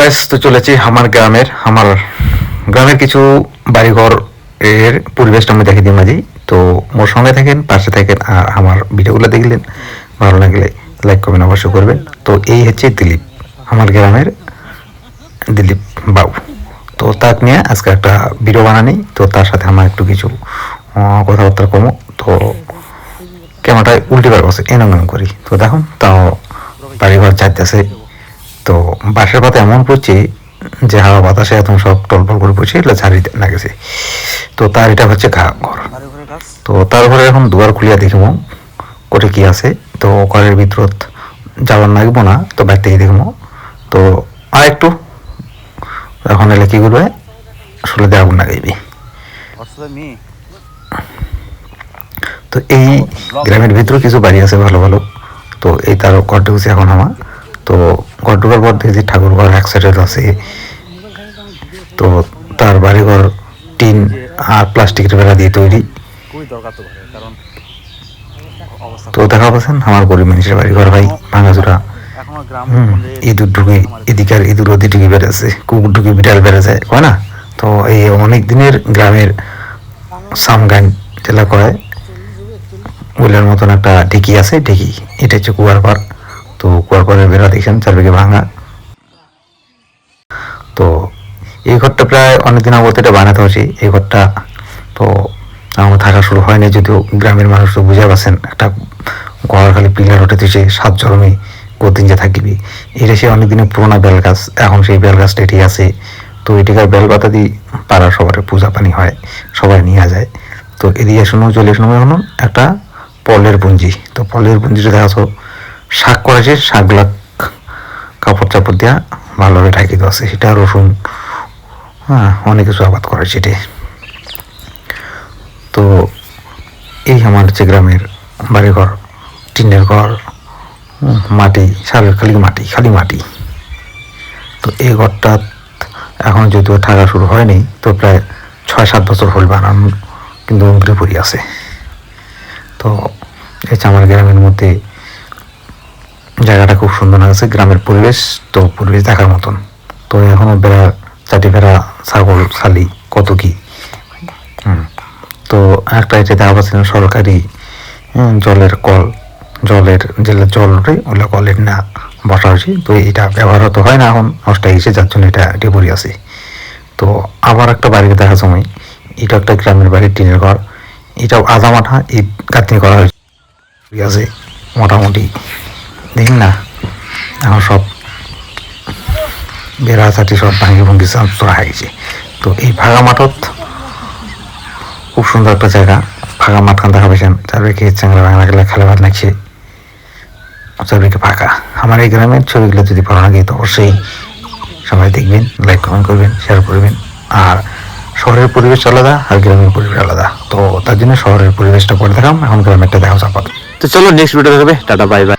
Gas তো চলেছি আমার গ্রামের কিছু বাড়িঘর এর পরিবেশটা আমি দেখে দিই মাঝি। তো মোর সঙ্গে থাকেন, পাশে থাকেন, আর আমার ভিডিওগুলো দেখলেন ভালো লাগলে লাইক করবেন, অবশ্যই করবেন। তো এই হচ্ছে দিলীপ, আমার গ্রামের দিলীপ বাবু। তো তাকে নিয়ে আজকে একটা ভিডিও বানানি। তো তার সাথে আমার একটু কিছু কথাবার্তা কমো। তো ক্যামেরাটায় উল্টে বার বসে এনম করি। তো দেখুন তাও বাড়িঘর চাইতেছে। তো বাঁশের পাতা এমন পড়ছে যে হাওয়া বাতাসে এখন সব টলপল করে পড়ছে, এগুলো ঝাড়ি না গেছে। তো তার এটা হচ্ছে ঘর। তো তার ঘরে এখন দুয়ার খুলিয়া দেখব কোটে কি আছে। তো ঘরের ভিতরত যাওয়ার লাগবো না, তো বাইর থেকে দেখবো। তো আর একটু এখন এলে কি করবে, আসলে আগুন লাগাইবি। তো এই গ্রামের ভিতরে কিছু বাড়ি আছে ভালো ভালো। তো এই তার ঘর ঢুকছে এখন আমার। তো ঘর ঢুকার পর দেখছি ঠাকুর ঘর এক সাইডে আছে। তো তার বাড়িঘর টিন আর প্লাস্টিকের বেড়া দিয়ে তৈরি। তো দেখা পাচ্ছেন আমার গরিব মানুষের বাড়িঘর ভাই ভাঙাচুরা। ইঁদুর ঢুকে এদিকে আর ইঁদুর ওদিকে ঢুকে বেড়েছে, কুকুর ঢুকে বিড়াল বেড়ে যায়, কয় না? তো এই অনেক দিনের গ্রামের সামগান জেলা কয় উলের মতন একটা ঢেকি আছে, ঢেকি এটা হচ্ছে কুয়ার পার। তো কুয়ার পারের বেড়া দেখছেন চারদিকে ভাঙা। তো এই ঘরটা প্রায় অনেকদিন আগত এটা বানাতে হয়েছে এই ঘরটা। তো আমার থাকা শুরু হয়নি, যদিও গ্রামের মানুষ তো বুঝে পাচ্ছেন একটা ঘর খালি পিলার উঠে তুই 7 জরমে কতদিন যে থাকিবি। এটা সে অনেকদিনের পুরোনো বেল গাছ, এখন সেই বেল গাছটা এটি আছে। তো এটিকার বেল পাতা দিয়ে পাড়ার সবার পূজা পানি হয়, সবাই নিয়ে যায়। তো এদিকে শুনো চলে শুনো এখন একটা পলের পুঞ্জি। তো পলের পুঞ্জিটা দেখা যাচ্ছে শাক করেছে, শাকগুলা কাপড় চাপড় দেওয়া ভালোভাবে ঢাকি দেওয়া আছে। সেটা রসুন, হ্যাঁ, অনেক কিছু আবাদ করে সেটি। তো এই আমার হচ্ছে গ্রামের বাড়িঘর, টিনের ঘর, মাটি, সারের খালি মাটি। তো এই ঘরটা এখন যদিও থাকা শুরু হয়নি, তো প্রায় 6-7 বছর হল বানানো, কিন্তু উমরে পড়ি আছে। তো এই আমার গ্রামের মধ্যে জায়গাটা খুব সুন্দর আছে, গ্রামের পরিবেশ। তো পরিবেশ দেখার মতন। তো এখনো বেড়া চাটি ভেড়া, ছাগল, খালি কত কি। তো একটা এটা দেখা পাচ্ছিলাম সরকারি জলের কল, জলের যেগুলো জল ওঠে ওগুলো কলের না বসা হয়েছে। তো এটা ব্যবহার হতে হয় না, এখন নষ্ট হয়ে গেছে, যার জন্য এটা ডেবরি আছে। তো আবার একটা বাড়িতে দেখার সময়, এটা একটা গ্রামের বাড়ির টিনের ঘর। এটাও আধা মাঠা ইট গাঁথনি করা হয়েছে মোটামুটি, দেখেন না? এখন সব বেড়া চাটি সব ভাঙি ভঙ্গি চড়া হয়ে গেছে। তো এই ফাঁকা মাঠত খুব সুন্দর একটা জায়গা, ফাঁকা মাঠখান দেখা পেয়েছেন, চারদিকে চ্যাংরা বাংলা গেলে খেলে ভাত নাকছে, চারদিকে ফাঁকা। আমার এই গ্রামের ছবিগুলো যদি ভালো লাগে তো অবশ্যই সবাই দেখবেন, লাইক কমেন্ট করবেন, শেয়ার করবেন। আর শহরের পরিবেশ আলাদা আর গ্রামের পরিবেশ আলাদা। তো তার জন্য শহরের পরিবেশটা পরে দেখাম, এখন গ্রামেরটা দেখা যাবে। তো চলো নেক্সট ভিডিও দেখাবে, টাটা বাই বাই।